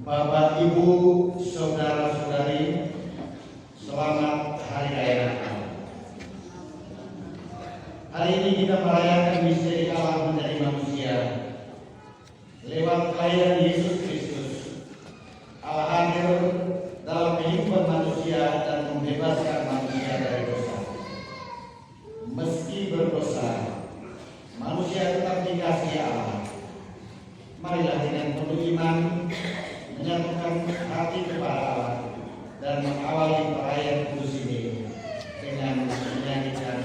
Bapak, Ibu, saudara-saudari, selamat Hari Raya Natal. Hari ini kita merayakan misteri Allah menjadi manusia. Lewat kelahiran Yesus Kristus, Allah hadir dalam kehidupan manusia dan membebaskan manusia dari dosa. Meski berdosa, manusia tetap dikasihi Allah. Marilah dengan penuh iman menyatukan hati kepada Allah dan mengawali perayaan kudus ini dengan menyanyikan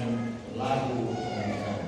lagu kebangsaan.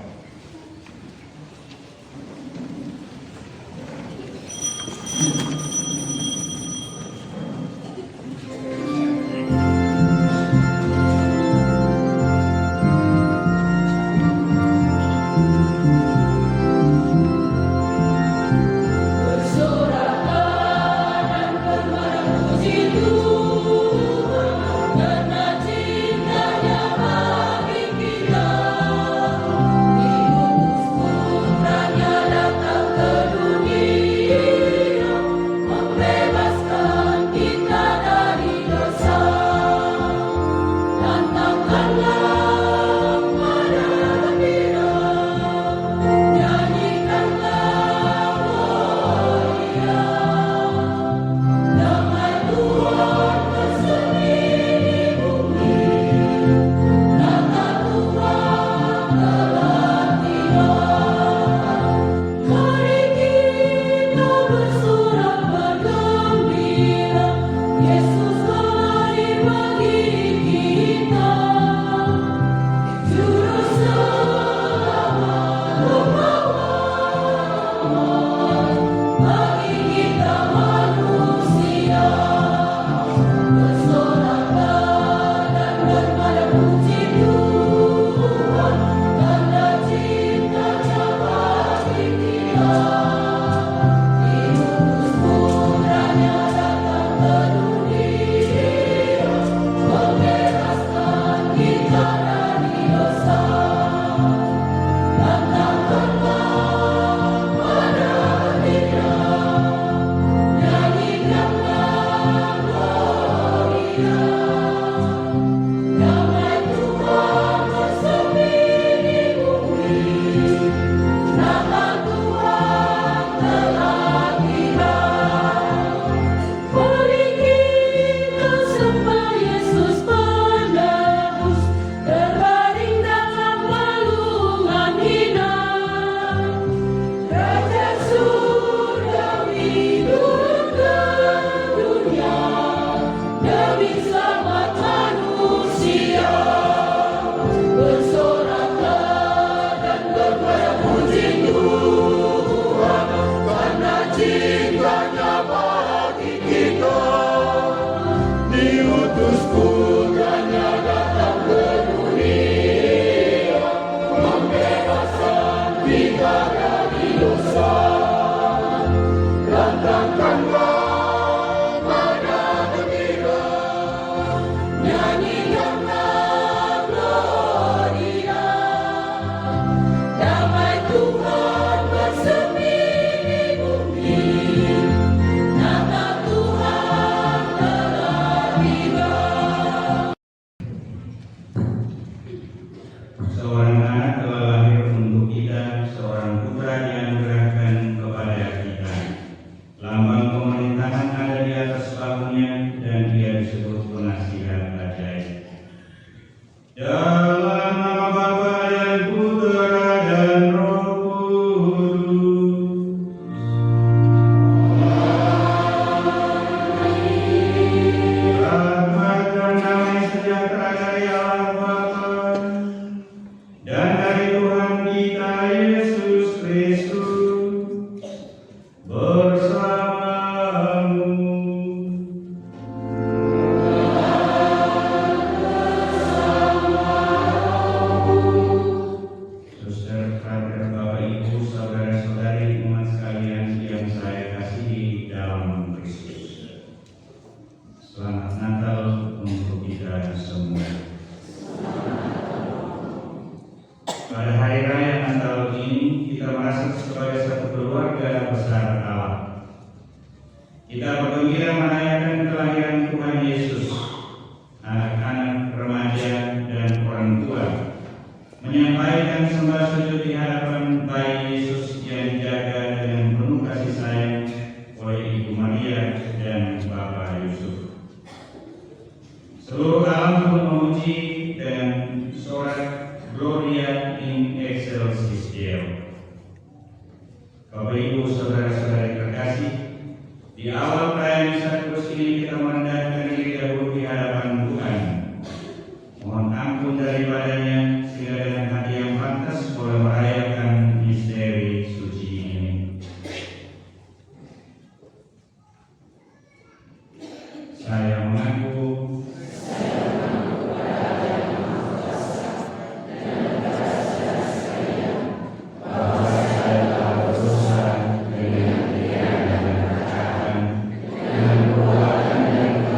Pada hari raya Natal ini kita merasa sebagai satu keluarga besar Allah. Kita berdoa sembah sujud di hadapan bayi Yesus yang dijaga dengan penuh kasih sayang oleh Ibu Maria dan Bapak Yusuf. Seluruh alam pun memuji dengan sorak Gloria in excelsis Deo. Bapak Ibu saudara-saudari terkasih, di awal perayaan Misa Kudus ini kita merendahkan diri dahulu di hadapan Tuhan. Mohon ampun daripadanya sehingga dengan hati yang pantas boleh merayakan misteri suci ini. Saya mengaku dengan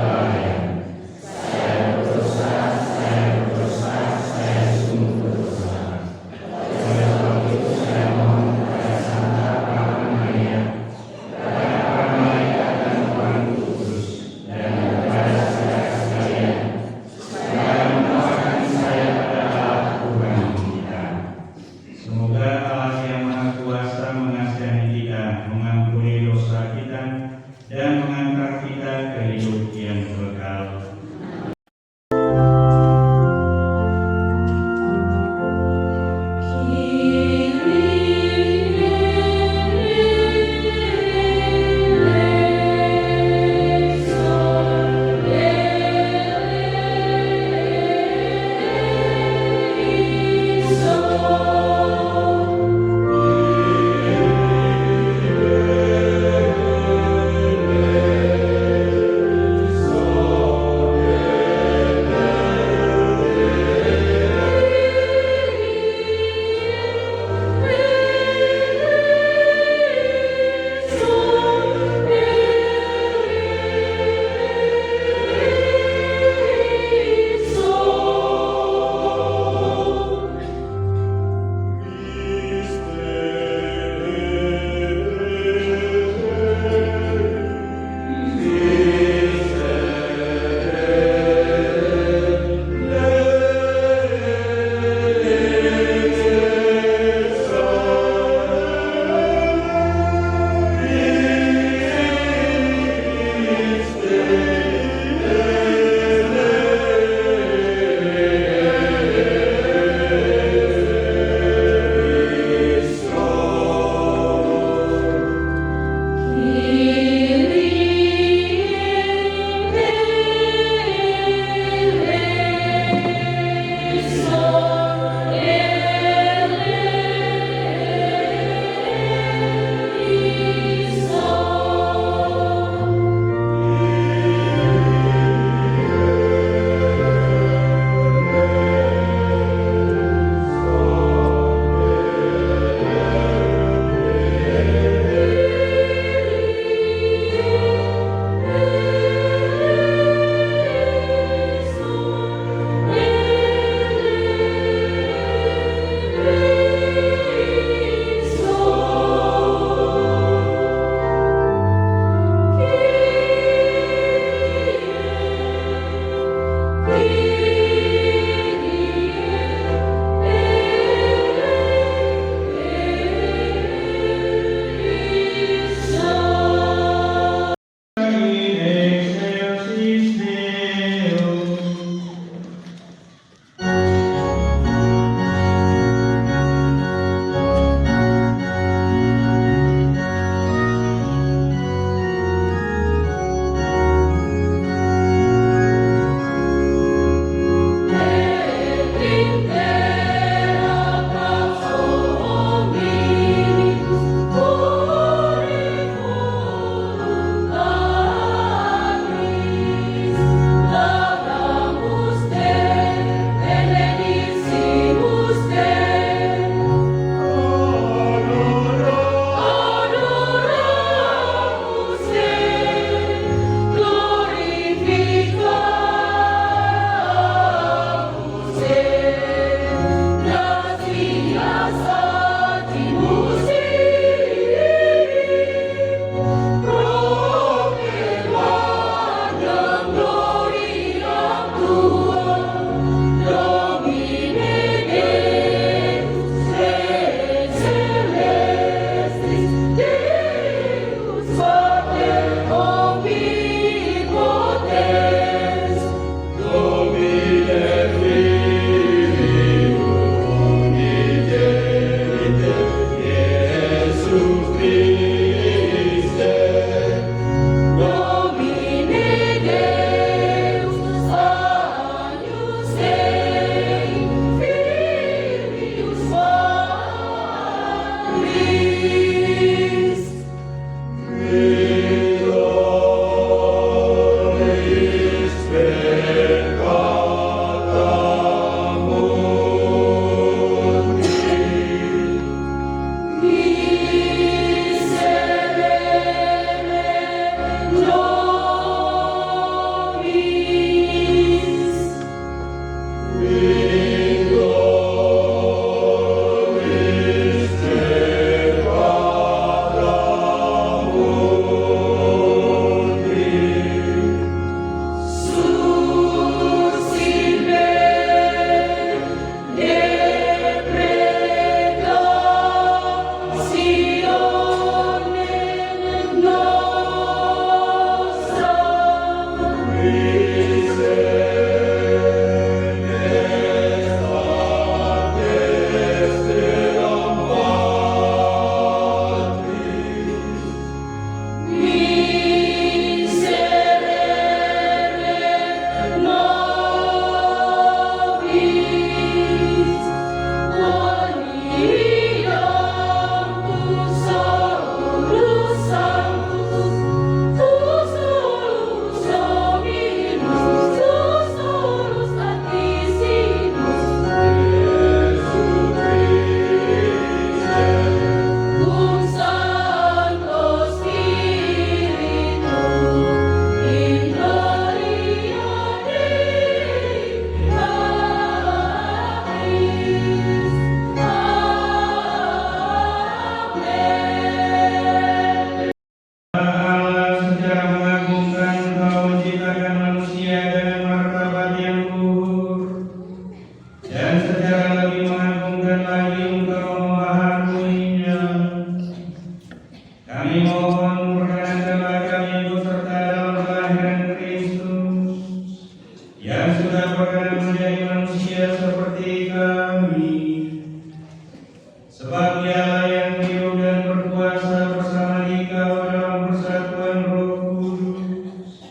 Dialah yang hidup dan berkuasa bersama Dikau dalam persatuan Roh Kudus,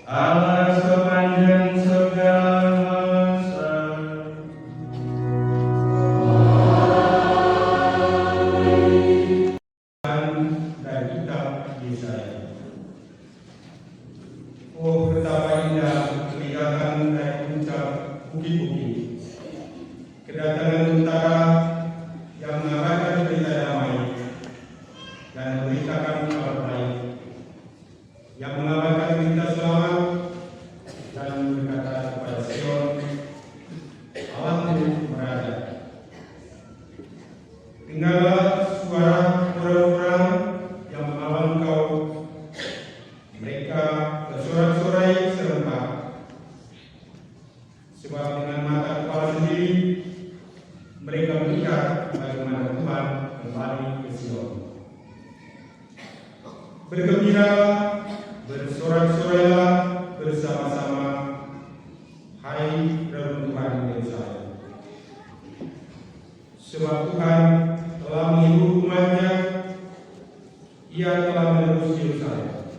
Allah sepanjang segala masa. Dari kitab Yesaya. Oh, betapa indah kelihatan dari puncak bukit-bukit kedatangan tentara yang mengabarkan berita damai dan memberitakan kabar baik, yang mengabarkan berita selamat dan berkata kepada Sion, Allahmu meraja. Tinggallah suara orang-orang yang mengawal engkau, mereka bersorak-sorai serentak, sebab dengan mata kepala sendiri mereka melihat bagaimana Tuhan kembali ke Sion. Bergembiralah, bersorak-sorailah bersama-sama, hai reruntuhan Yerusalem. Sebab Tuhan telah menghibur umatnya, Ia telah menebus Yerusalem.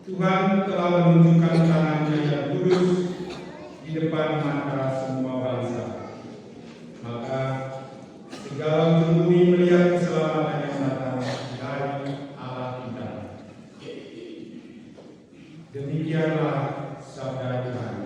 Tuhan telah menunjukkan tangan-Nya yang kudus di depan mata semua bangsa. Maka segala ujung bumi melihat keselamatan yang datang dari Allah kita. Demikianlah sabda Tuhan.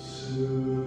Semua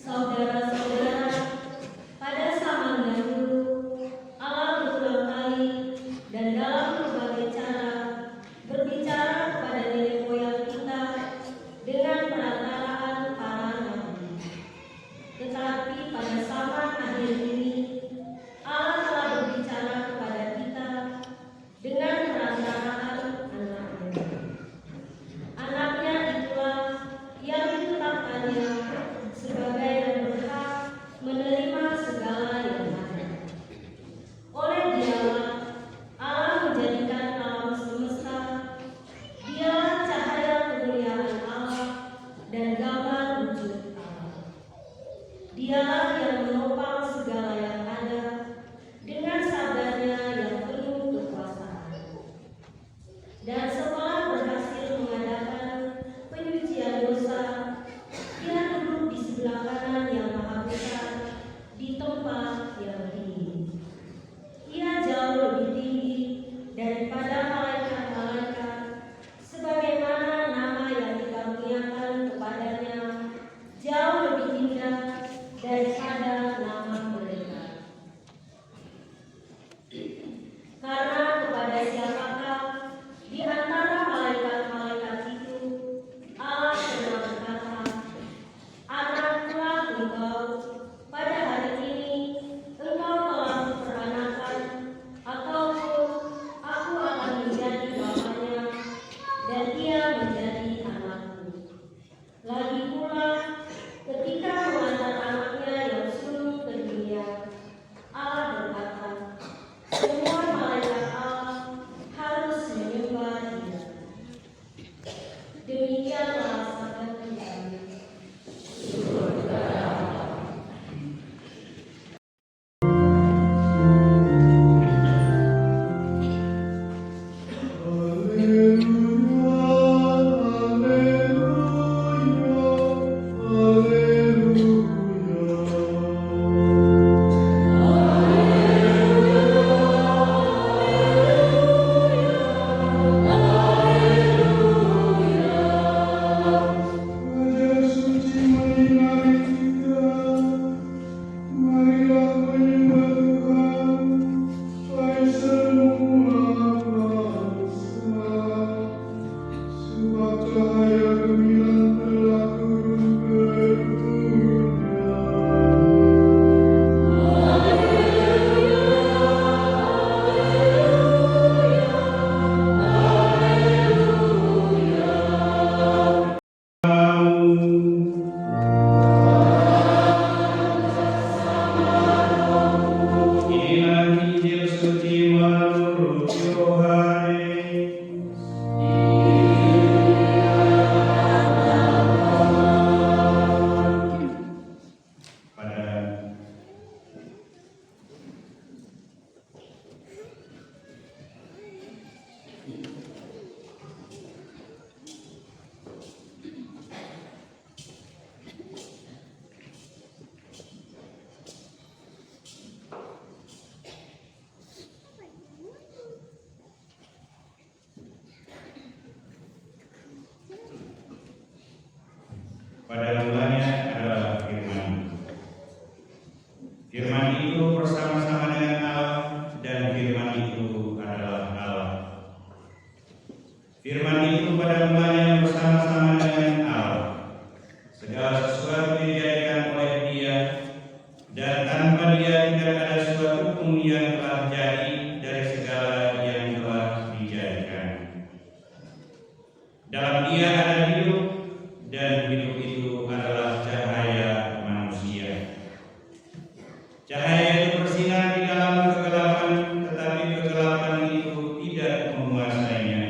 Saudara-saudara, pada zaman dahulu Allah berulang kali dan dalam berbagai cara berbicara kepada nenek moyang kita dengan perantaraan para nabi. Tetapi pada zaman akhir ini Allah telah berbicara kepada kita dengan perantaraan anaknya. Anaknya itulah yang ditetapkannya sebagai yang berhak menerima segala yang ada. Oleh Dialah Allah menjadikan alam semesta. Dialah cahaya kemuliaan Allah dan gambar wujud Allah. Dialah yang menopang segala yang ada dengan sabdanya yang penuh kekuasaan. Dan setelah berhasil mengadakan penyucian dosa, Dia duduk di sebelah kanan yang Maha Besar di tempat yang tinggi. Ia jauh lebih tinggi daripada malaikat-malaikat, sebagaimana nama yang dikaruniakan kepadanya jauh lebih indah daripada nama mereka. Karena kepada siapakah di antara malaikat-malaikat itu Allah pernah berkata, "Anaklah engkau, pada hari ini engkau telah kuperanakan, ataupun aku akan menjadi bapaknya, dan ia menjadi anakku." Lagi pula, ketika mengantar anaknya yang sulung ke dunia, Allah berkata, "Semua malaikat Allah harus menyembah Dia." Demikianlah sabda Tuhan. Inilah Injil suci menurut Yohanes. Pada mulanya adalah Firman. Firman itu bersama-sama dengan Allah, dan Firman itu adalah Allah. Firman itu pada mulanya bersama-sama dengan Allah. Segala sesuatu dijadikan oleh Dia, dan tanpa Dia tidak ada sesuatu pun yang telah jadi dari segala yang telah dijadikan. Dalam Dia ada hidup, dan hidup itu adalah cahaya manusia. Cahaya itu bersinar di dalam kegelapan, tetapi kegelapan itu tidak menguasainya.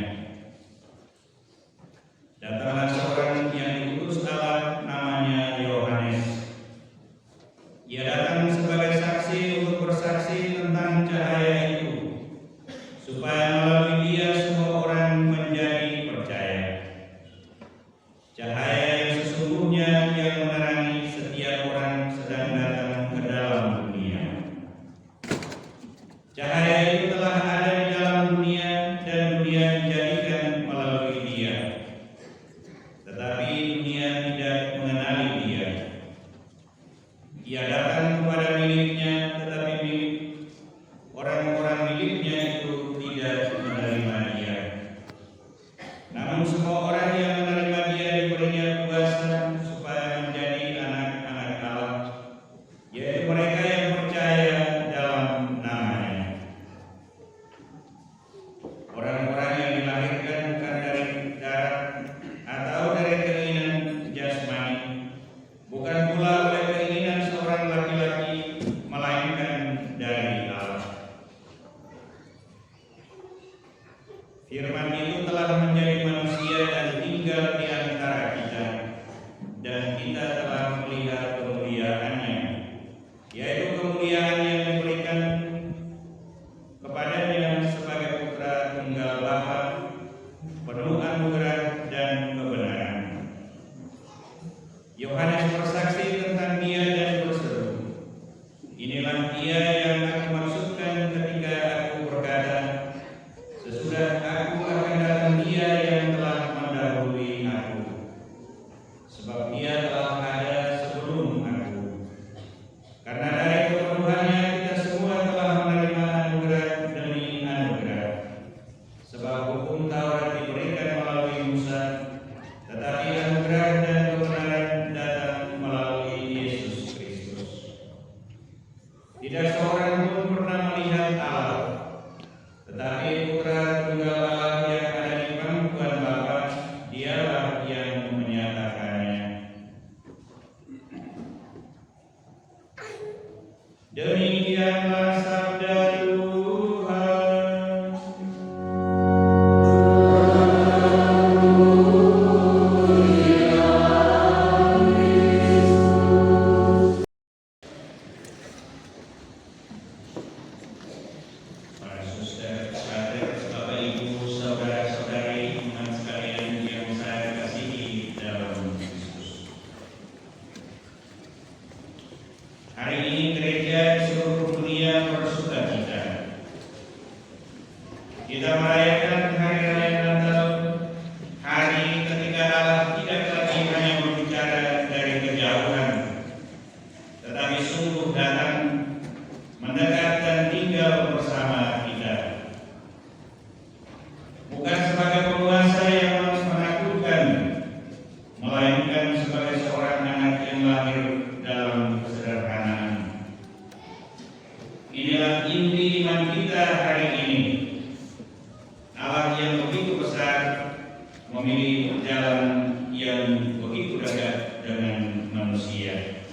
Datanglah seorang yang diutus Allah, namanya Yohanes. Ia datang sebagai saksi untuk bersaksi tentang cahaya itu, supaya melalui Dia semua orang menjadi percaya. Cahaya yang sesungguhnya yang menerangi setiap orang sedang datang ke dalam dunia. Cahaya itu telah ada di dalam dunia, dan dunia dijadikan melalui Dia, tetapi dunia tidak mengenali Dia. Ia datang kepada miliknya, tetapi orang-orang miliknya itu tidak menerima dia. Namun semua orang yang menerima dia diberinya kuasa supaya menjadi anak-anak Allah, yaitu mereka yang percaya dalam namanya. Orang-orang yang dilahirkan bukan dari darah atau dari keinginan jasmani, bukan pula oleh keinginan seorang laki-laki, melainkan dari Allah. Firman itu telah menjadi manusia dan tinggal di antara kita, dan kita telah melihat kemuliaannya, yaitu kemuliaan yang diberikan kepadanya sebagai putra tunggal Bapa, penuh anugerah dan kebenaran. Yohanes bersaksi tentang dia dan berseru, "Inilah dia yang aku maksudkan ketika aku berkata, sesudah aku akan datang dia yang telah mendahului aku, sebab dia telah ada sebelum aku. Karena dari kepenuhannya kita semua telah menerima anugerah demi anugerah. Sebab hukum Taurat diberikan melalui Musa, tetapi anugerah dan kebenaran datang melalui Yesus Kristus. Tidak seorang pun pernah melihat Allah, tetapi Putra Tunggal Allah yang ada di pangkuan Bapa, dialah yang menyatakannya." Demikianlah sabda Tuhan. Para suster, Bapak Ibu, saudara-saudari, teman sekalian yang saya kasihi dalam Kristus. Hari ini gereja di seluruh dunia bersukacita. Kita merayakan hari raya Natal, hari ketika Allah tidak lagi hanya berbicara dari kejauhan, tetapi sungguh datang, mendekat dan tinggal bersama kita. Bukan sebagai penguasa yang menakutkan, melainkan sebagai seorang anak yang lahir dalam kesederhanaan. Inilah inti iman kita hari ini. Allah yang begitu besar memilih jalan yang begitu dekat dengan manusia.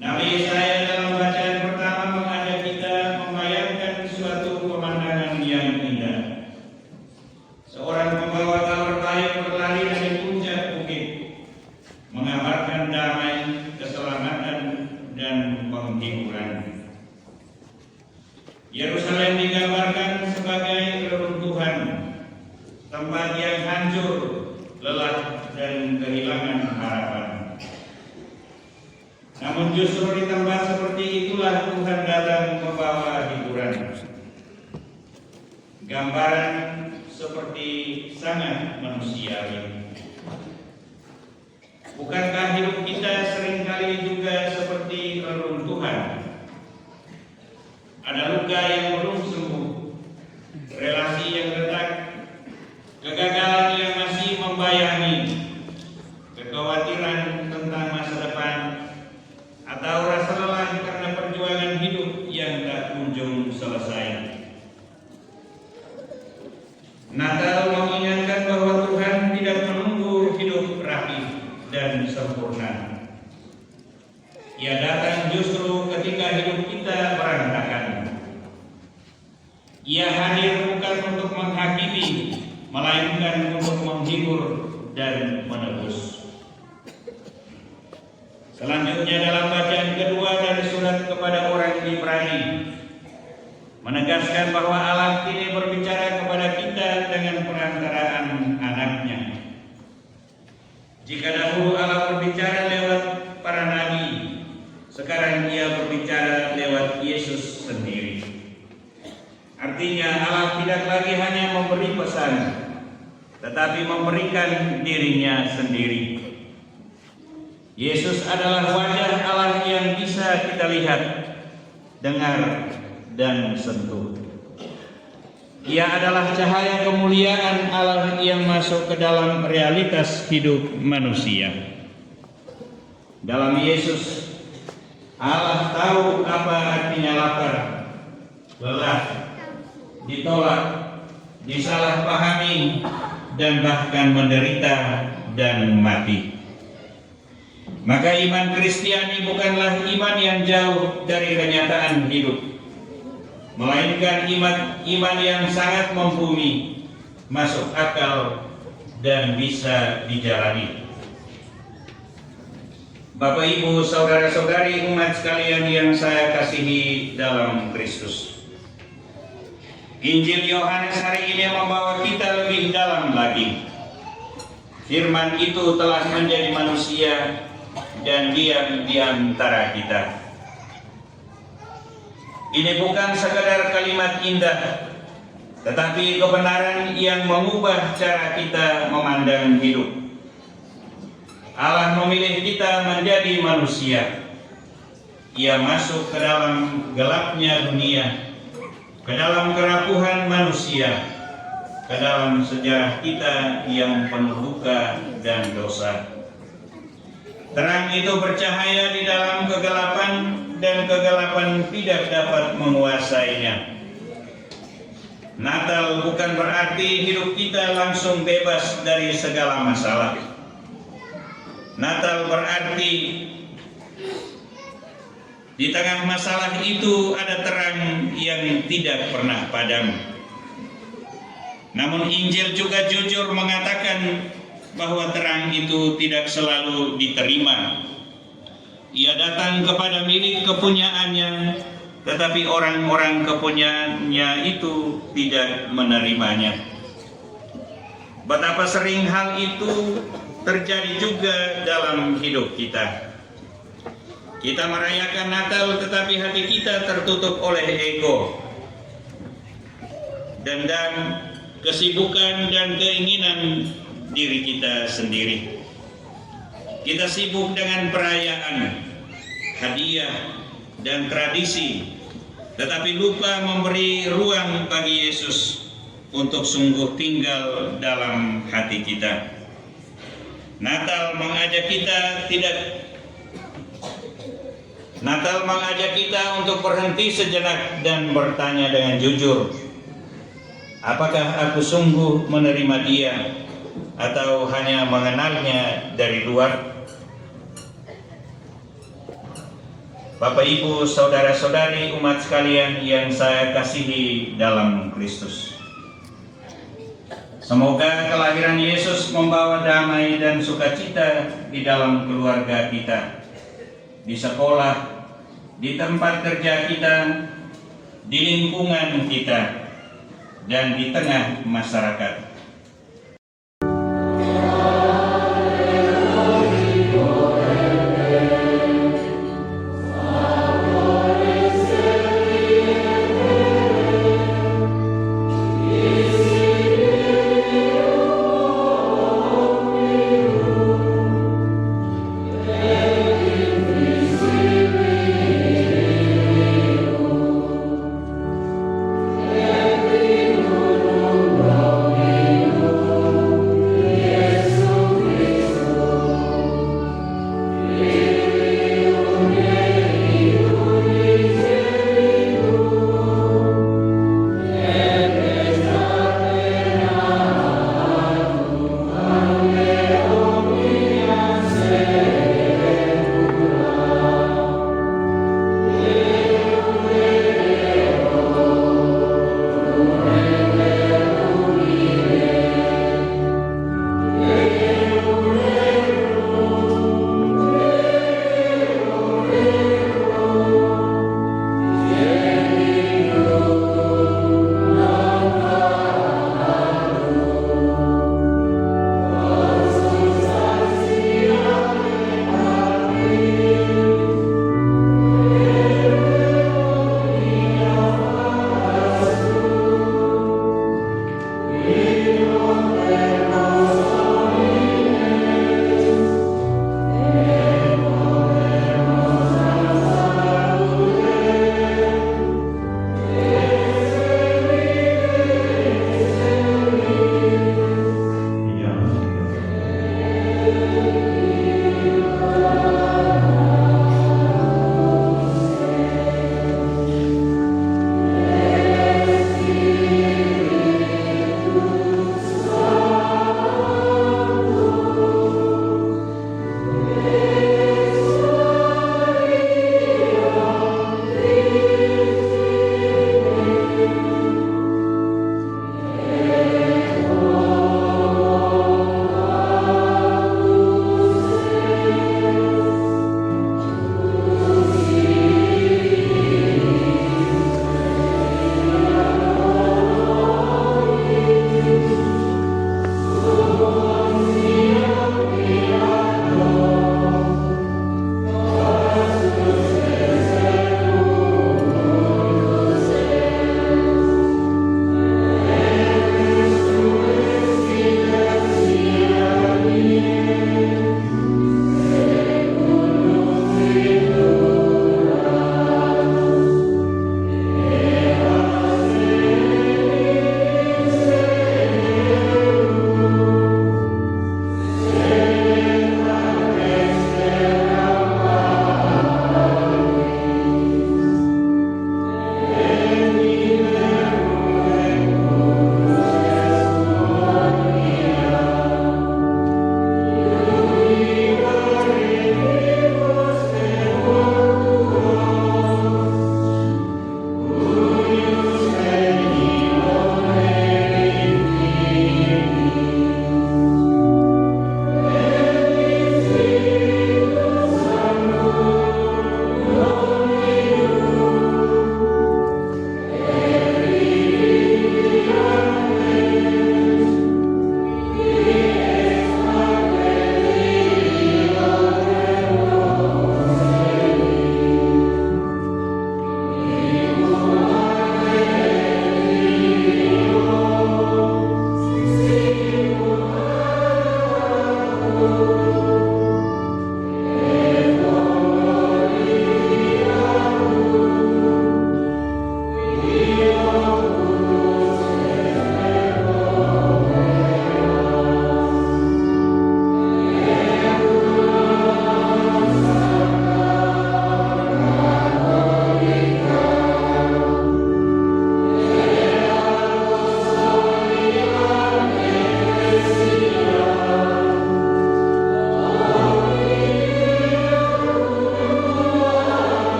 Nabi Yesaya dalam bacaan pertama mengajak kita membayangkan suatu pemandangan yang indah. Seorang pembawa kabar baik berlari dari puncak bukit, mengabarkan damai, keselamatan, dan penghiburan. Yerusalem digambarkan sebagai reruntuhan, tempat yang hancur, lelah, dan kehilangan harapan. Namun justru di tempat seperti itulah Tuhan datang membawa hiburan. Gambaran seperti sangat manusiawi. Bukankah hidup kita seringkali juga seperti reruntuhan? Ada luka yang belum sembuh, relasi yang retak, kegagalan yang masih membayangi, kekhawatiran tentang masa depan, atau rasa lelah karena perjuangan hidup yang tak kunjung selesai. Natal mengingatkan bahwa Tuhan tidak menunggu hidup rapi dan sempurna. Ia datang justru ketika hidup kita berantakan. Ia hadir bukan untuk menghakimi, melainkan untuk menghibur dan menebus. Selanjutnya dalam bacaan kedua dari surat kepada orang Ibrani, menegaskan bahwa Allah kini berbicara kepada kita dengan perantaraan anaknya. Jika dahulu Allah berbicara lewat para nabi, sekarang Ia berbicara lewat Yesus sendiri. Artinya Allah tidak lagi hanya memberi pesan, tetapi memberikan dirinya sendiri. Yesus adalah wajah Allah bisa kita lihat, dengar, dan sentuh. Ia adalah cahaya kemuliaan Allah yang masuk ke dalam realitas hidup manusia. Dalam Yesus, Allah tahu apa artinya lapar, lelah, ditolak, disalahpahami, dan bahkan menderita dan mati. Maka iman Kristiani bukanlah iman yang jauh dari kenyataan hidup, melainkan iman yang sangat membumi, masuk akal, dan bisa dijalani. Bapak, Ibu, saudara-saudari umat sekalian yang saya kasihi dalam Kristus, Injil Yohanes hari ini membawa kita lebih dalam lagi. Firman itu telah menjadi manusia dan diam di antara kita. Ini bukan sekadar kalimat indah, tetapi kebenaran yang mengubah cara kita memandang hidup. Allah memilih kita menjadi manusia. Ia masuk ke dalam gelapnya dunia, ke dalam kerapuhan manusia, ke dalam sejarah kita yang penuh luka dan dosa. Terang itu bercahaya di dalam kegelapan, dan kegelapan tidak dapat menguasainya. Natal bukan berarti hidup kita langsung bebas dari segala masalah. Natal berarti di tengah masalah itu ada terang yang tidak pernah padam. Namun Injil juga jujur mengatakan bahwa terang itu tidak selalu diterima. Ia datang kepada milik kepunyaannya, tetapi orang-orang kepunyaannya itu tidak menerimanya. Betapa sering hal itu terjadi juga dalam hidup kita. Kita merayakan Natal, tetapi hati kita tertutup oleh ego, dendam, kesibukan, dan keinginan diri kita sendiri. Kita sibuk dengan perayaan, hadiah, dan tradisi, tetapi lupa memberi ruang bagi Yesus untuk sungguh tinggal dalam hati kita. Natal mengajak kita untuk berhenti sejenak dan bertanya dengan jujur, apakah aku sungguh menerima Dia atau hanya mengenalnya dari luar? Bapak, Ibu, saudara-saudari umat sekalian yang saya kasihi dalam Kristus, semoga kelahiran Yesus membawa damai dan sukacita di dalam keluarga kita, di sekolah, di tempat kerja kita, di lingkungan kita, dan di tengah masyarakat.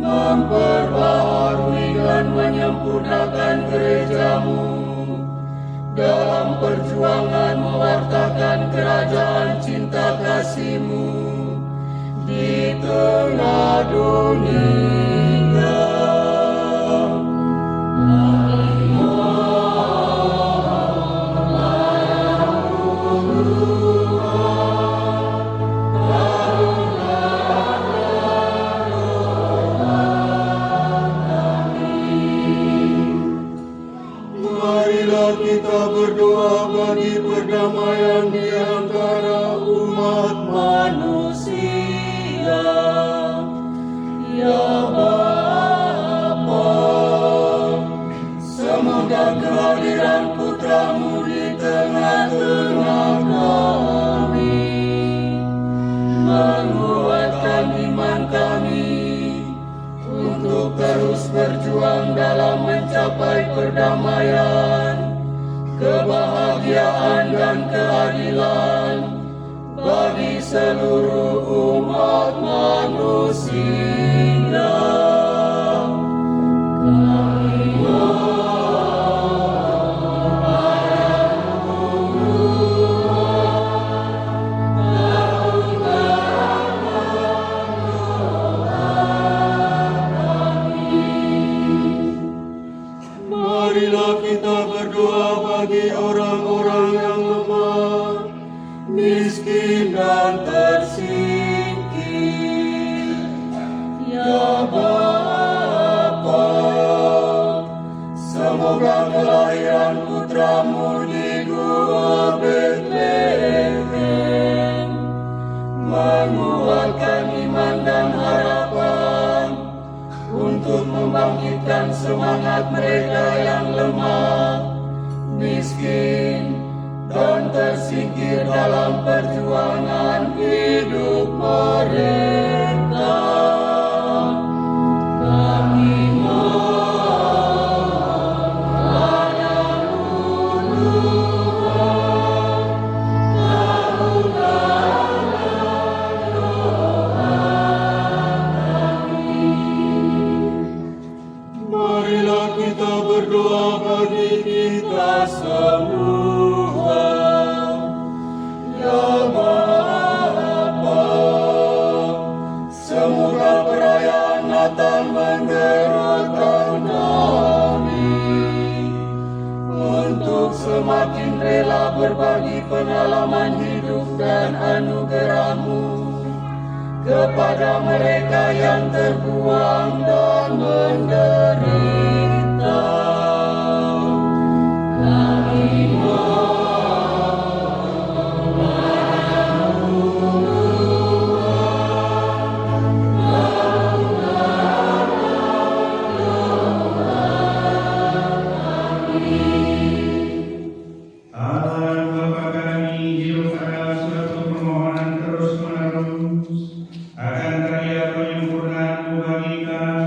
memperbaharui dan menyempurnakan gerejamu dalam perjuangan mewartakan kerajaan cinta kasih-Mu di tengah dunia. Marilah kita berdoa bagi perdamaian di antara umat manusia. Ya Bapa, semoga kehadiran Putra-Mu di tengah-tengah kami menguatkan iman kami untuk terus berjuang dalam mencapai perdamaian, kebahagiaan dan keadilan bagi seluruh umat manusia. Marilah kita berdoa bagi orang-orang yang lemah, miskin dan tersingkir. Ya Bapa, semoga kelahiran Putra-Mu di Gua Betlehem menguatkan iman dan harapan untuk membangkitkan semangat mereka yang lemah, miskin, dan tersingkir dalam perjuangan hidup mereka. Kami marilah kita berdoa bagi kita semua. Ya Bapa, semoga perayaan Natal menggerakkan kami untuk semakin rela berbagi pengalaman hidup dan anugerah-Mu kepada mereka yang terbuang dan menderita. Kami Allah Bapa kami, hidup adalah suatu permohonan terus-menerus akan karya penyempurnaan-Mu bagi kami.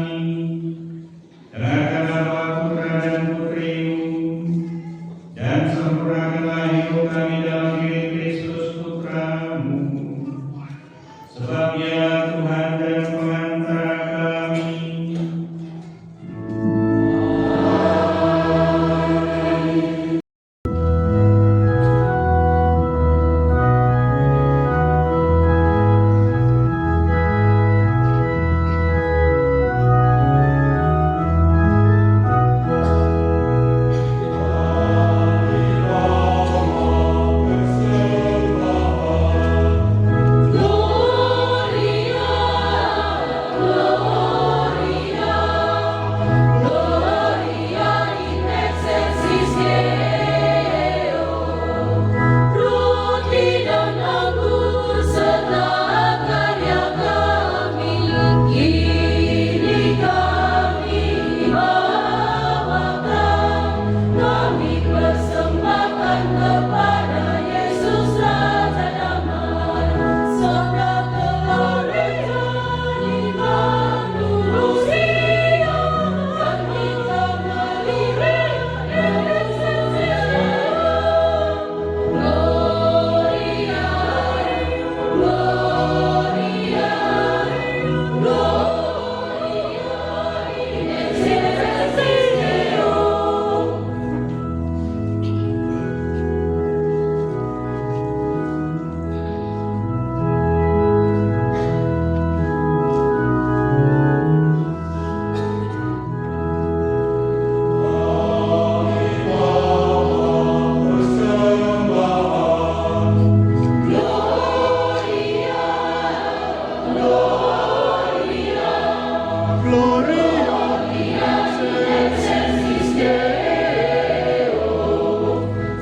Gloria in excelsis Deo.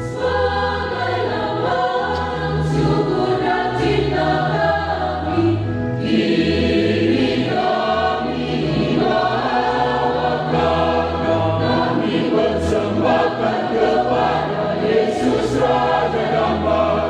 Sebagai lambang syukur dan cinta kami, kini kami bawakan, kami persembahkan kepada Yesus Raja Damai.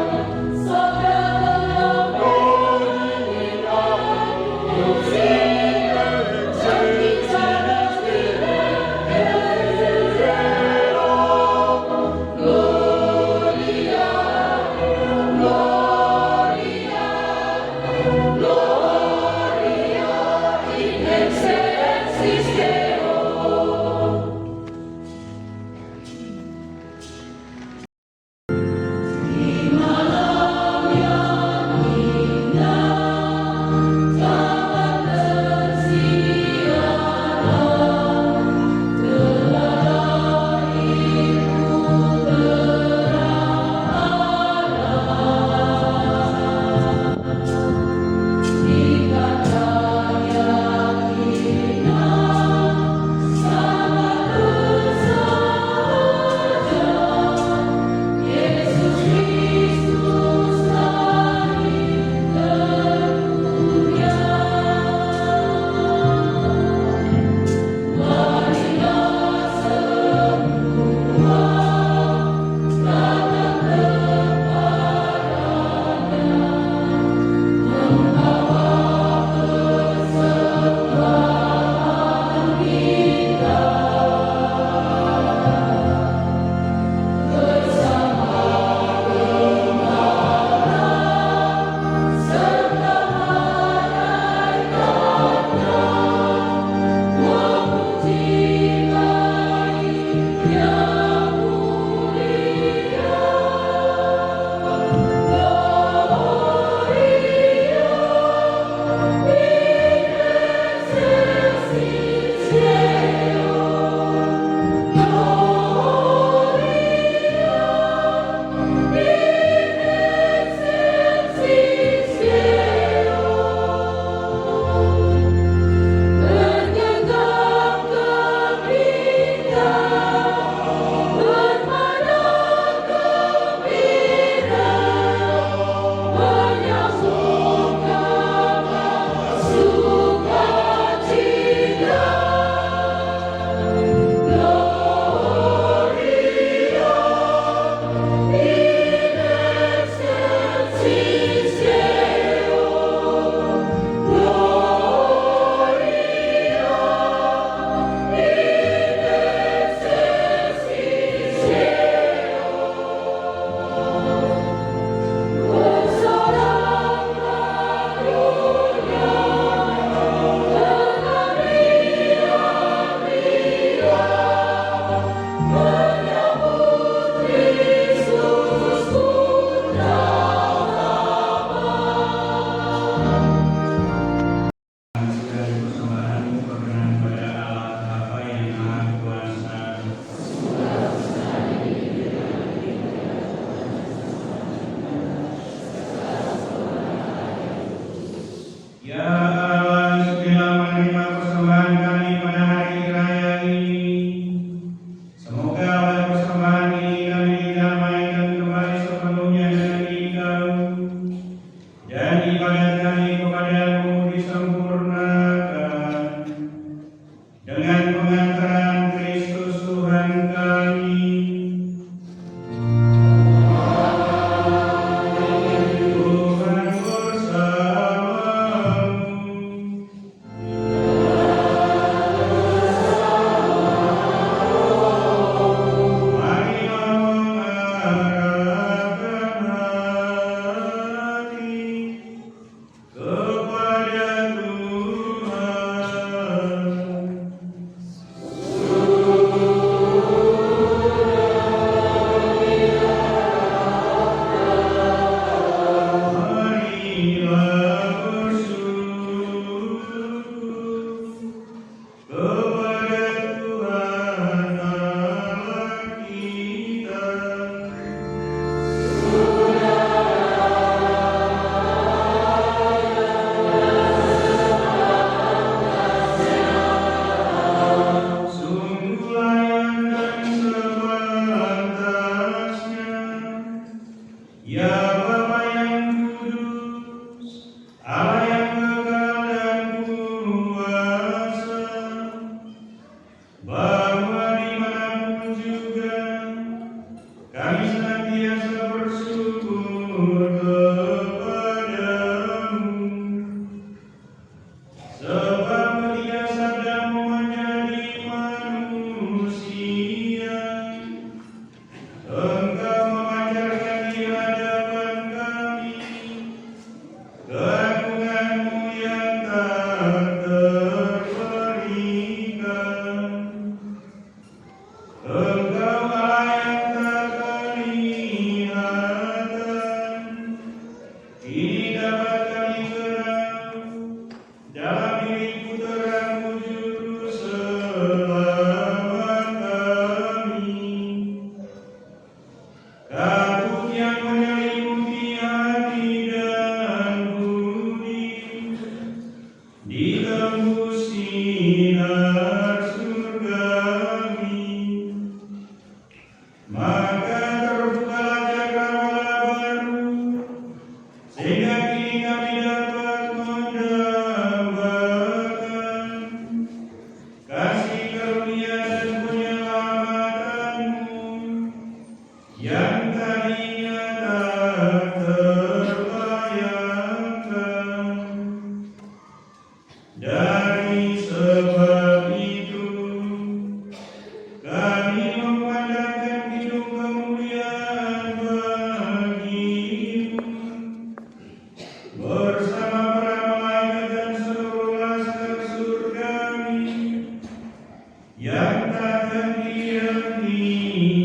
yang takkan diam-diam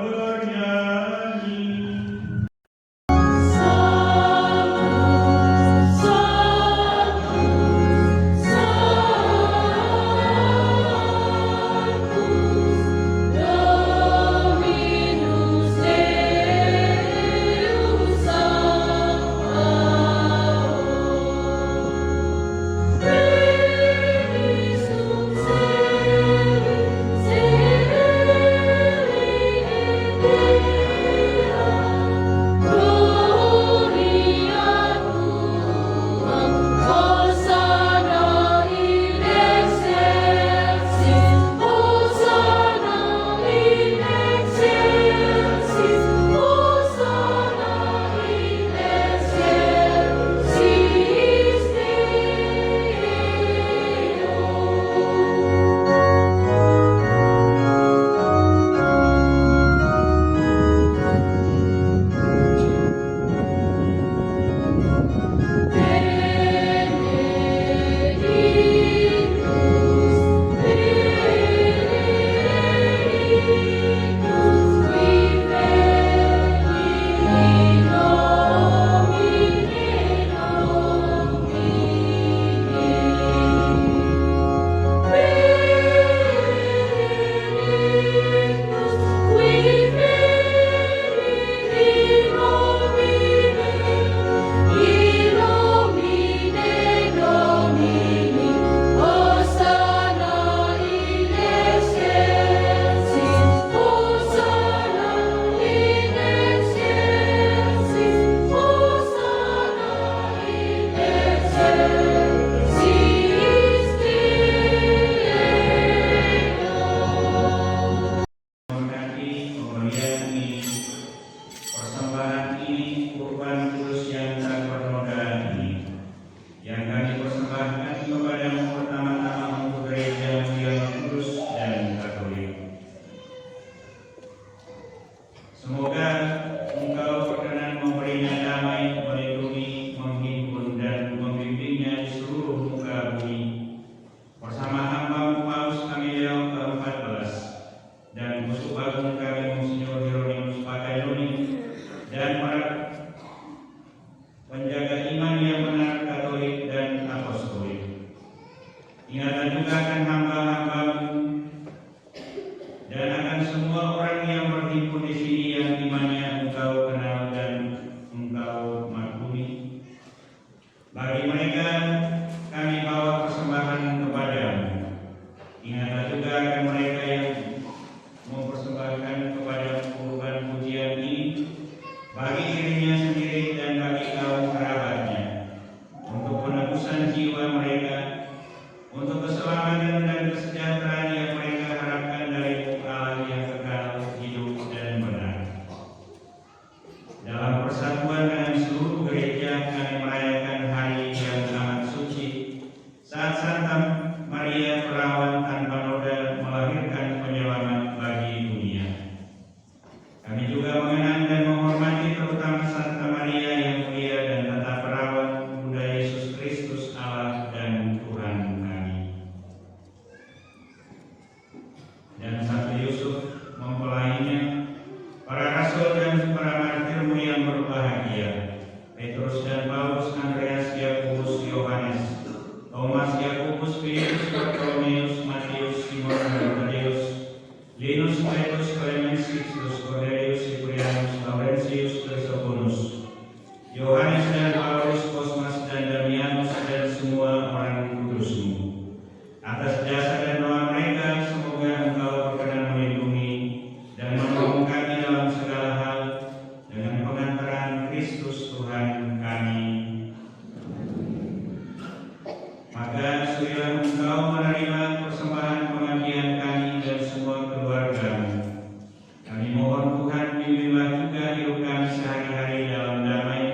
bernyanyi. Semoga Engkau berkenan memberinya damai, melindungi, menghimpun, dan membimbingnya di seluruh muka bumi. Bersama hamba Paus kami Leo ke-14 dan Uskup Agung kami Monsinyur Hieronymus Pakailuni dan para penjaga iman yang benar, Katolik dan Apostolik. Ingatlah juga akan hamba-hambamu dan akan semua orang yang berhimpun di sini yang imannya Engkau kenal dan Engkau maklumi. Bagi mereka kami bawa persembahan kepadamu. Ingatlah juga akan mereka yang mempersembahkan kepada kurban pujian ini bagi dirinya sendiri dan bagi kaum kerabatnya, untuk penebusan jiwa mereka, untuk keselamatan dan kesejahteraan yang mereka harapkan dari Allah yang kekal, hidup dan benar. Dalam persatuan dengan seluruh gereja kami merayakan hari yang amat suci saat Santa Maria Perawan tanpa noda melahirkan penyelamat bagi dunia. Kami juga mengenang dan menghormati terutama Santa Maria yang mulia dan tata perawan Bunda Yesus Kristus Allah dan Tuhan kami. Dan Santo Yusuf mempelainya, para rasul dan para martirmu yang berbahagia, Petrus dan Paulus, Andreas, Yakobus, Yohanes, Thomas, Yakobus, Filipus, Bartolomeus, Matius, Simon, dan Tadeus, Linus, Titus, Clemens, Sixtus, Cornelius, Ciprianus, Laurentius, Chrysogonus, Yohanes dan Paulus, Cosmas dan Damianus, dan semua orang kudusmu. Atas jasa dan doa mereka, semoga Engkau berkenan melindungi dan menolong kami dalam segala hal dengan pengantaran Kristus Tuhan kami. Maka surilah Engkau menerima persembahan pengajian kami dan semua keluargamu. Kami mohon Tuhan, bimbinglah juga hidup kami sehari-hari dalam damai.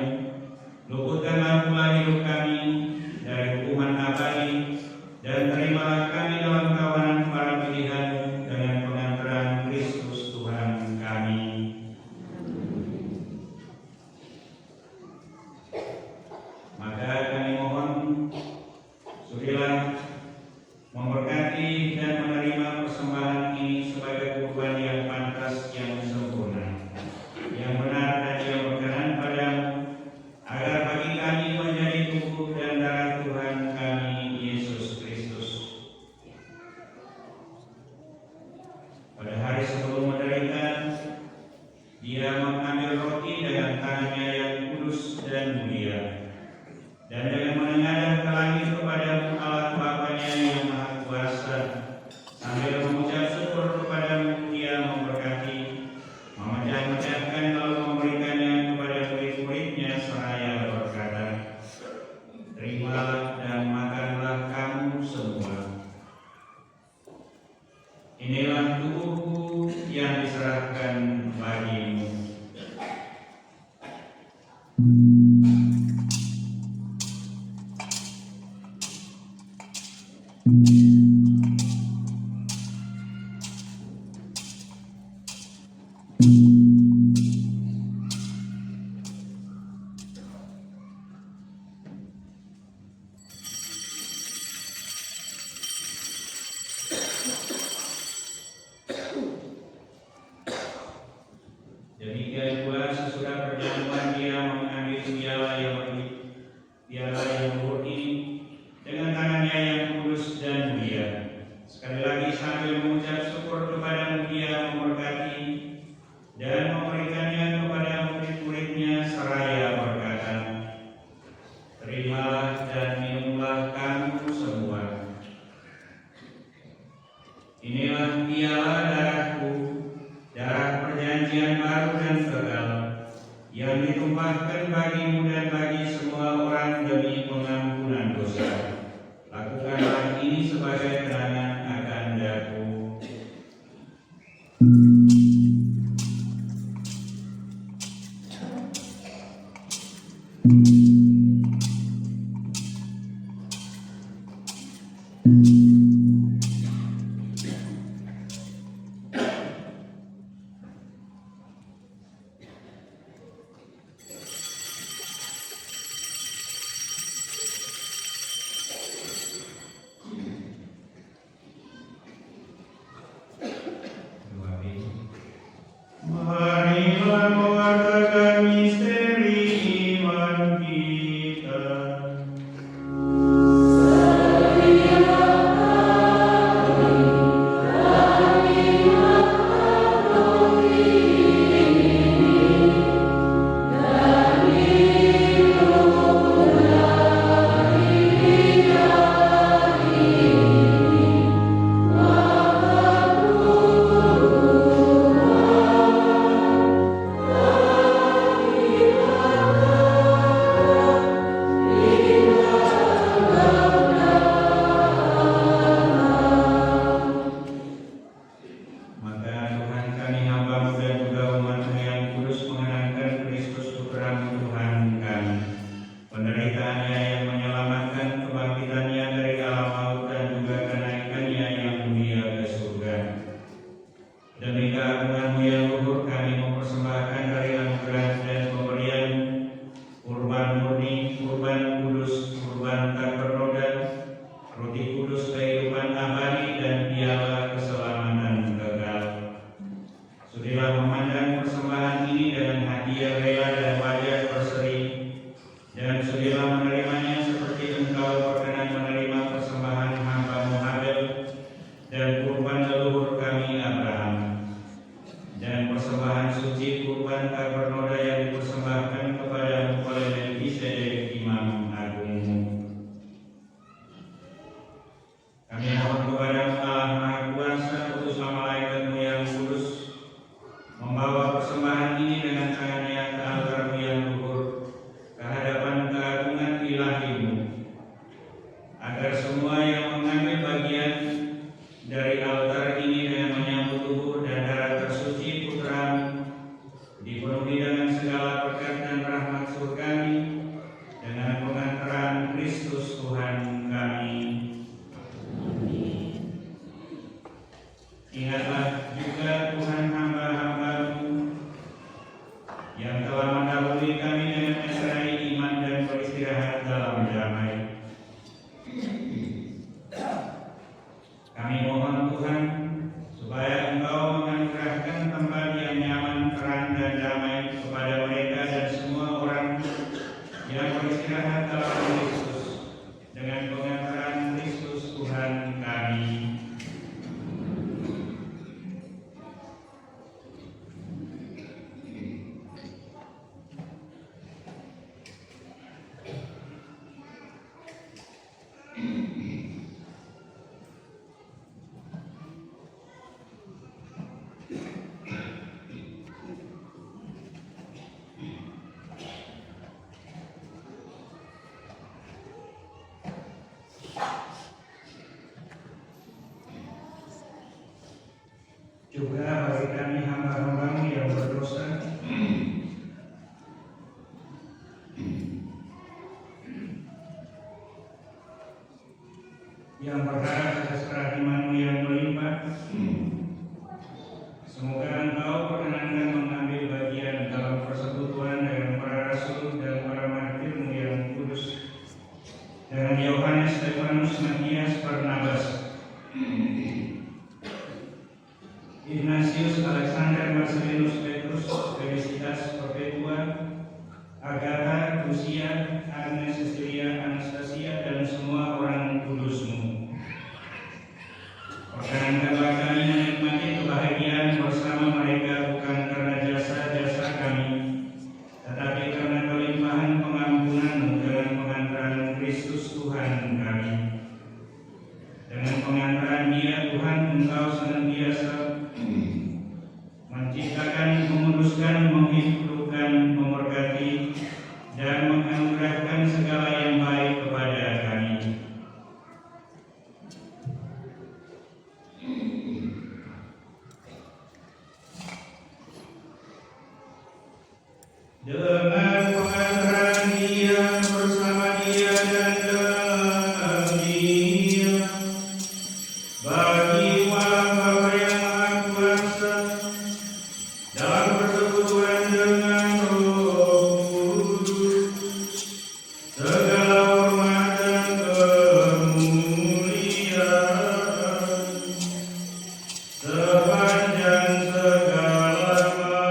Luputkanlah pula hidup kami dari hukuman abadi, dan terimalah kami dalam kawanan para pilihan dengan pengantaran Kristus Tuhan kami. Maka kami mohon, surilah memberkati dan menerima Inilah tubuhku yang diserahkan bagimu. Demikian pula sesudah perjamuan dia mengambil piala yang luhur ini dengan tangannya yang kudus dan mulia. Sekali lagi sambil mengucap syukur kepadamu dia memberkati dan memberikannya kepada murid-muridnya seraya berkata, terimalah dan minumlah kamu semua. Inilah piala darahku, darah perjanjian baru dan kekal, yang ditumpahkan bagimu dan bagi semua orang demi pengampunan dosa. Lakukanlah ini sebagai kenangan akan aku. Marilah mewartakan misteri iman kita. Maka Tuhan kami hamba-Mu dan juga umat-Mu yang kudus mengenangkan Kristus Putra-Mu Tuhan kami, penderitaannya yang menyelamatkan, kebangkitannya dari alam maut dan juga kenaikannya yang mulia ke surga. Demi keagungan-Mu yang luhur kami mempersembahkan dari anugerah dan pemberian kurban murni, kurban kudus, kurban tak bernoda, roti kudus kehidupan abadi dan piala keselamatan kekal. Sudilah memandang persembahan ini dengan hati yang rela dan wajah berseri, dan sudilah menerimanya seperti Engkau berkenan menerima persembahan hamba-Mu Habel dan kurban leluhur kami Abraham, dan persembahan suci kurban tak bernoda yang dipersembahkan kepada-Mu oleh Melkisedek Imam Agung-Mu. Kami mohon kepada-Mu Allah Maha Kuasa, utuslah malaikat-Mu yang kudus, membawa persembahan ini dengan tangannya ke altar-Mu yang luhur, ke hadapan keagungan ilahi-Mu, agar semua yang mengambil bagian dari altar ini dengan menyambut tubuh dan darah tersuci Putra-Mu dipenuhi dengan segala berkat dan rahmat surgawi dengan pengantaran Kristus Tuhan kami. Ingatlah juga Tuhan hamba-hamba-Mu yang telah mendahului kami dengan menyertai iman dan beristirahat dalam damai. Kami mohon Tuhan supaya Engkau menganugerahkan tempat yang nyaman, terang dan damai kepada mereka dan semua orang yang beristirahat dalam Kristus dengan pengantaran Kristus Tuhan kami. juga bagi kami hamba-hambamu yang berdosa, yang berharap atas kerahiman-Mu yang melimpah. Semoga Engkau perkenankan mengambil bagian dalam persekutuan dengan para rasul dan para martir-Mu yang kudus, dengan Yohanes, Stefanus, Matias, Barnabas, Ignatius, Alexander, Marcelinus, Petrus, Felicitas, Perpetua, Agatha, Lucia, Agnes, Cecilia, Anastasia, dan semua orang kudus-Mu. Perkenankanlah kami menikmati kebahagiaan bersama mereka bukan karena jasa-jasa kami, tetapi karena kelimpahan pengampunan-Mu dengan pengantaran Kristus Tuhan kami. Dengan pengantaran Dia, Tuhan, Engkau senantiasa menciptakan, menguduskan, menghidupkan, memberkati, dan menganugerahkan segala yang baik kepada kami. Dengan pengantaran Dia, bersama Dia, dan dalam Dia, bagi malam Bapa yang Maha Kuasa, dalam persekutuan dengan Roh Kudus, segala hormat dan kemuliaan sepanjang segala masa.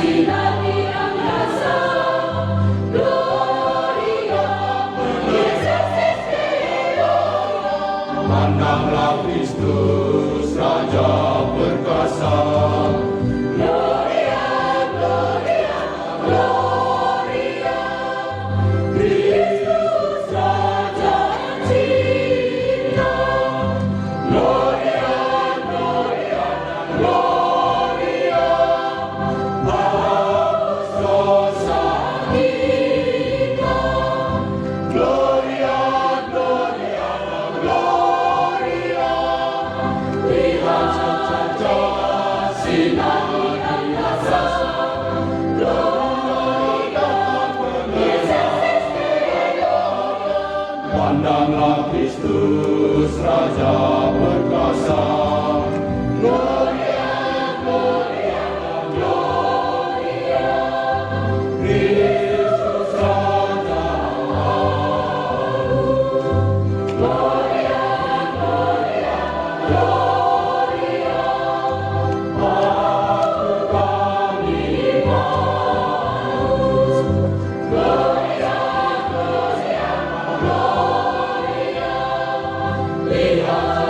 sinar di angkasa, Gloria, Yesus Kristus. Pandanglah Kristus, Raja perkasa. Gloria, Gloria, Gloria, Kristus Raja cinta. Gloria, Gloria, Gloria, hapus dosa kita. Gloria, Gloria, Gloria, lihat saja sinar di angkasa. Gloria, Yesus Kristus. Pandanglah Kristus, Raja perkasa. Gloria, Gloria, Gloria, Kristus Raja baru. Gloria, Gloria, Gloria, waktu kami maus. Gloria, Gloria, Gloria, lihat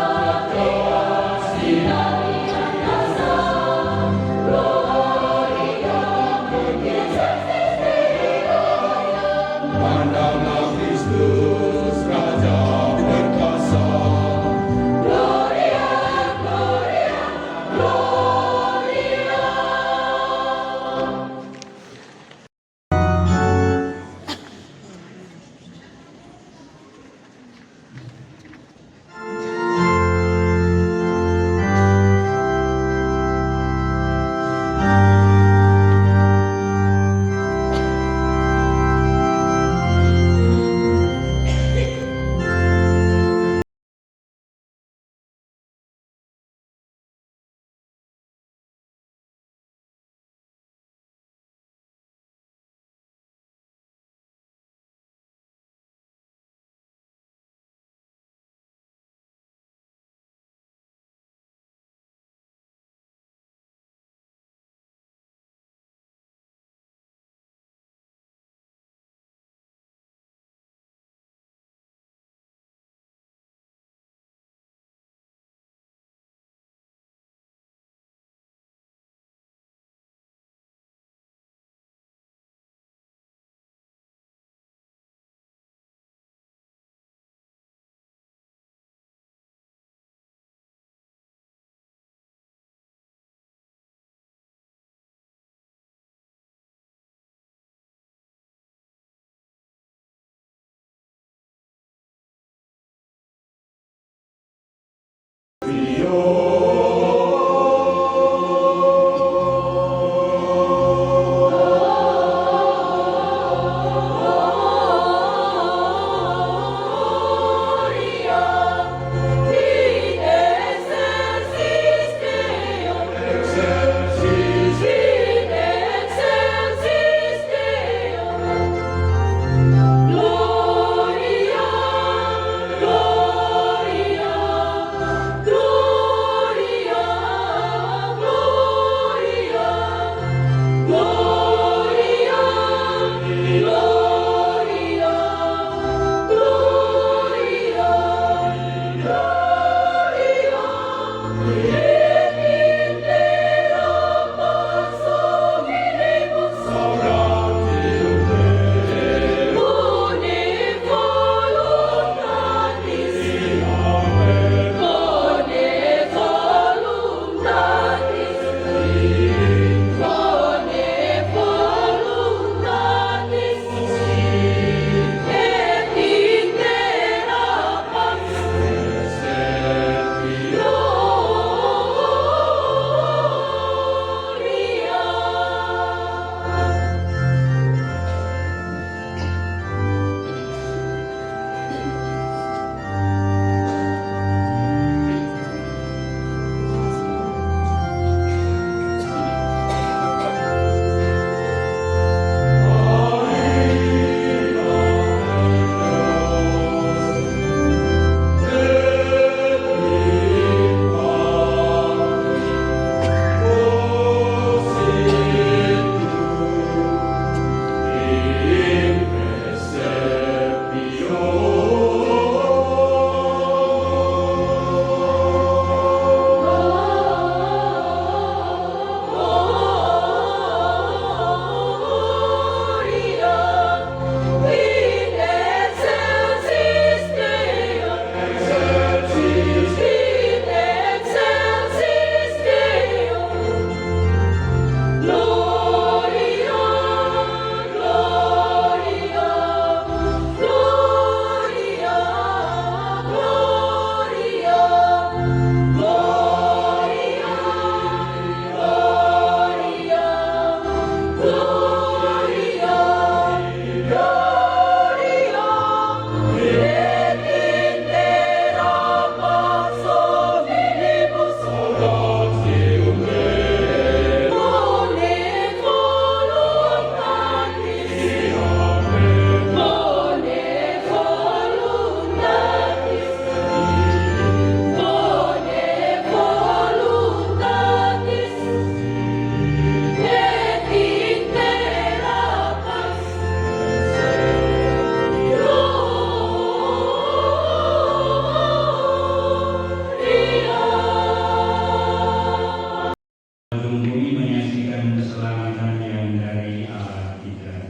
keselamatan yang dari Allah kita.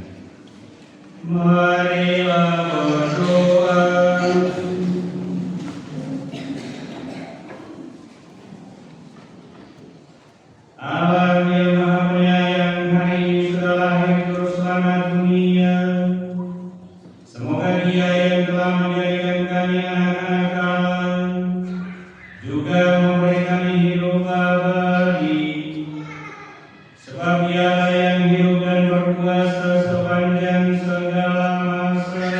Marilah berdoa. Allah yang Maha Penyayang, hari ini sudah lahir Juru Selamat dunia. Semoga Dia yang telah menjadikan kami anak-anak Allah juga memberi kami hidup abadi. Sebab Dialah yang hidup dan berkuasa sepanjang segala masa.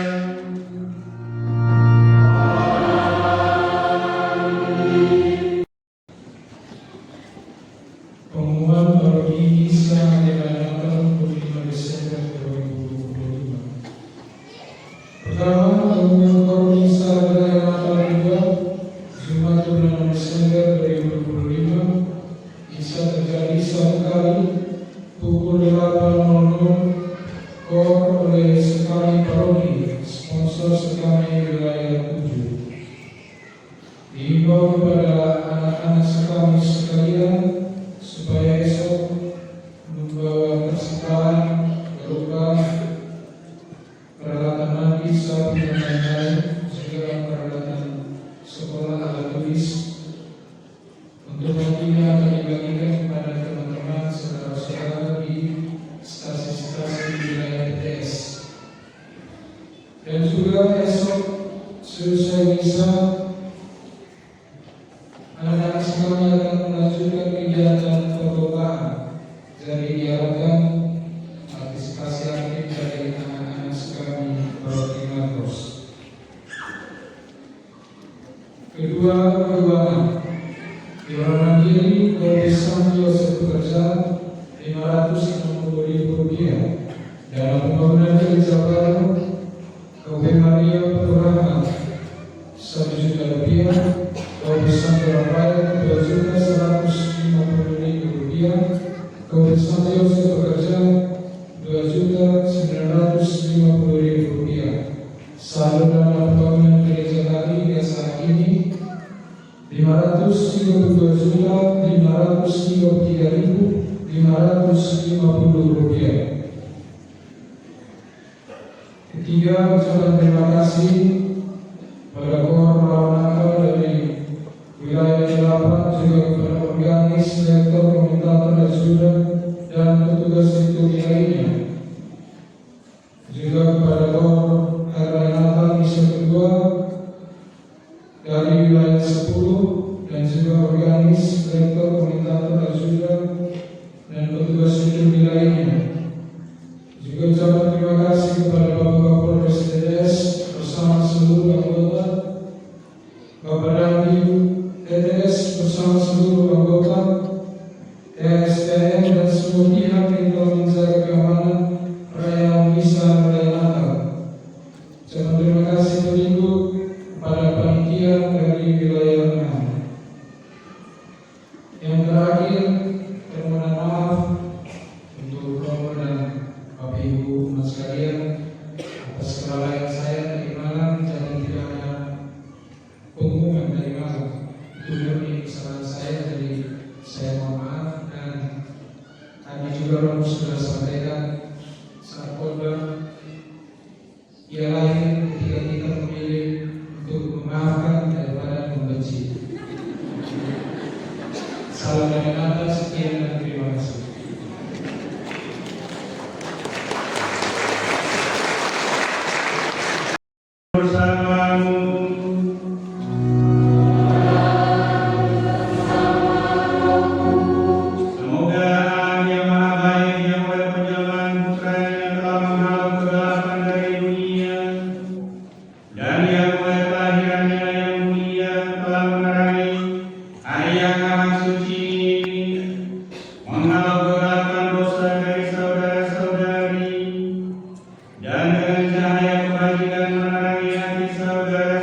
Pengumuman bagi Isa diadakan 25 Desember 2025. Pertama, pengumuman bagi Isa diadakan Jumat 26 Desember 2025. Isa terjadi satu kali pukul 8.00 KOR oleh Sekami Paroki, sponsor Sekami Wilayah 7. Diimbau kepada anak-anak Sekami sekalian supaya esok membawa persembahan berupa peralatan mandi, sapu dan lain-lain, juga peralatan sekolah alat tulis. Untuk nantinya akan dibagikan kepada teman-teman saudara-saudara di stasiun-stasiun wilayah PTS. Dan juga esok selesai misa, anak-anak sekalian akan melanjutkan kegiatan perlombaan. Jadi diharapkan partisipasi aktif dari anak-anak sekalian Paroki Magos. Kedua, keuangan. Iuran mandiri ke Desa Yosef Pekerja Rp560.000, dalam pembangunan gereja baru Kabupaten Maria Purwakarta Rp1 juta, Kabupaten Surabaya Rp2.150.000, Kabupaten Yosef Pekerja Rp2.950.000. Saldo dana pembangunan gereja baru hingga saat ini Rp532.533.550. Ketiga, ucapan terima kasih pada KOR Rawanaka dari wilayah 8, juga kepada organis, lektor, komentator, ajudan, dan petugas liturgi lainnya. Juga kepada KOR Renata Misa Kedua dari wilayah 10, dan juga organis, lektor, komentator, ajudan, dan petugas liturgi lainnya. Juga ucapan terima kasih kepada Bapak Kapolres TTS bersama seluruh anggota, Bapak Dandim TTS bersama seluruh anggota, STM dan semua pihak yang telah menjaga keamanan perayaan misa raya Natal. Ucapan terima kasih berikut kepada panitia dari wilayah 6. Yang terakhir, permohonan maaf untuk Romo dan Bapak Ibu umat sekalian atas kelalaian saya tadi malam, jadi tidak ada pengumuman dari malam. Itu murni kesalahan saya, jadi saya mohon maaf. Dan tadi juga Romo sudah sampaikan saat khotbah, ia lahir ketika kita memilih untuk memaafkan daripada membenci. Salam dari Natal, sekian dan terima kasih. Bersamamu. Semoga Allah yang Maha Baik, yang oleh penjelmaan Putranya telah menghalau kegelapan dari dunia, dan yang oleh kelahirannya yang mulia telah menerangi hari yang amat suci ini, menghalau kegelapan dosa dari saudara-saudari, dan dengan cahaya kebajikan menerangi hati saudara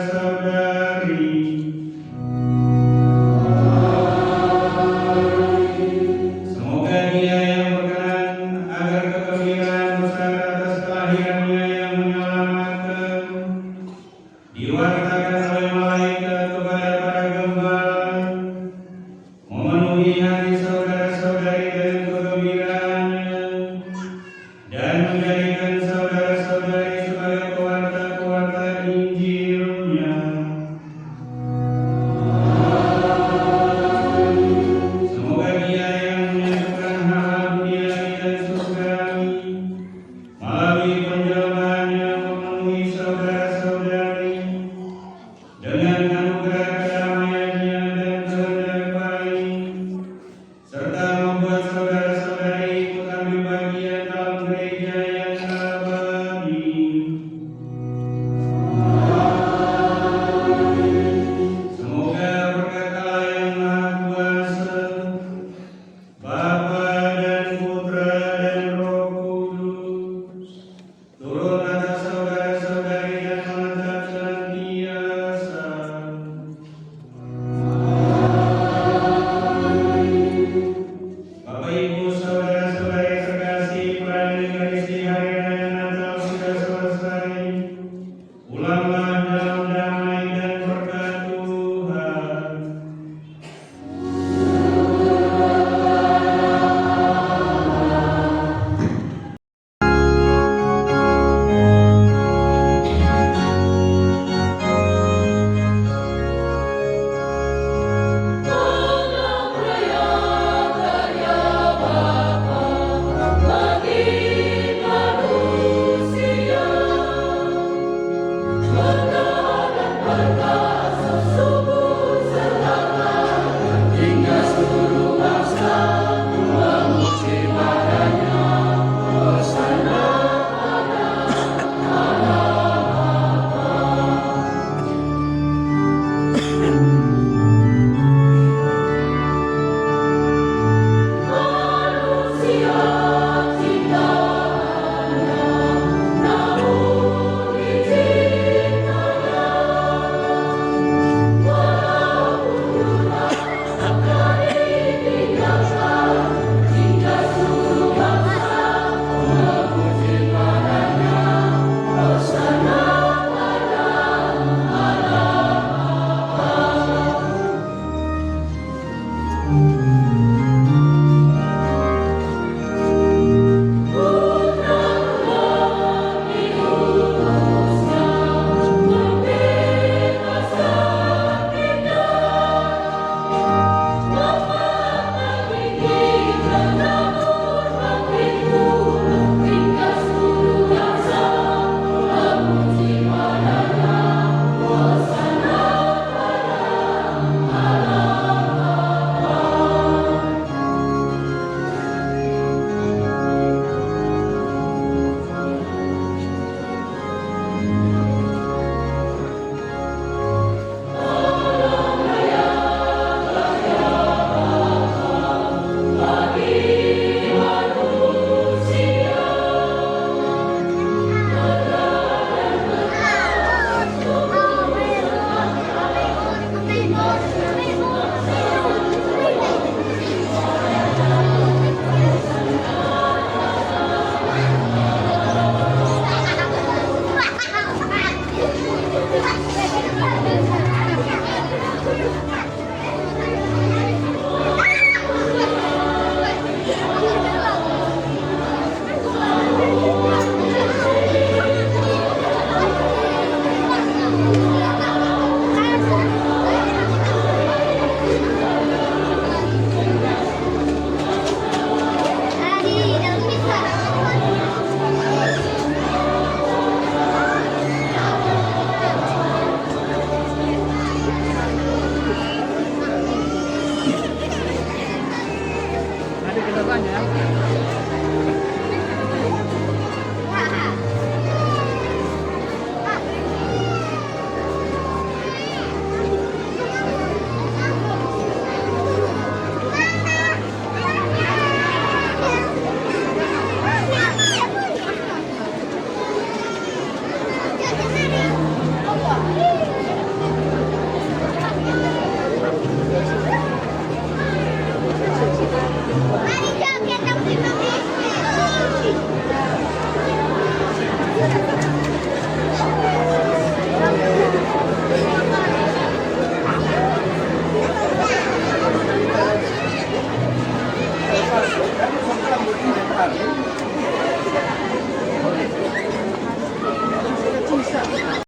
bagian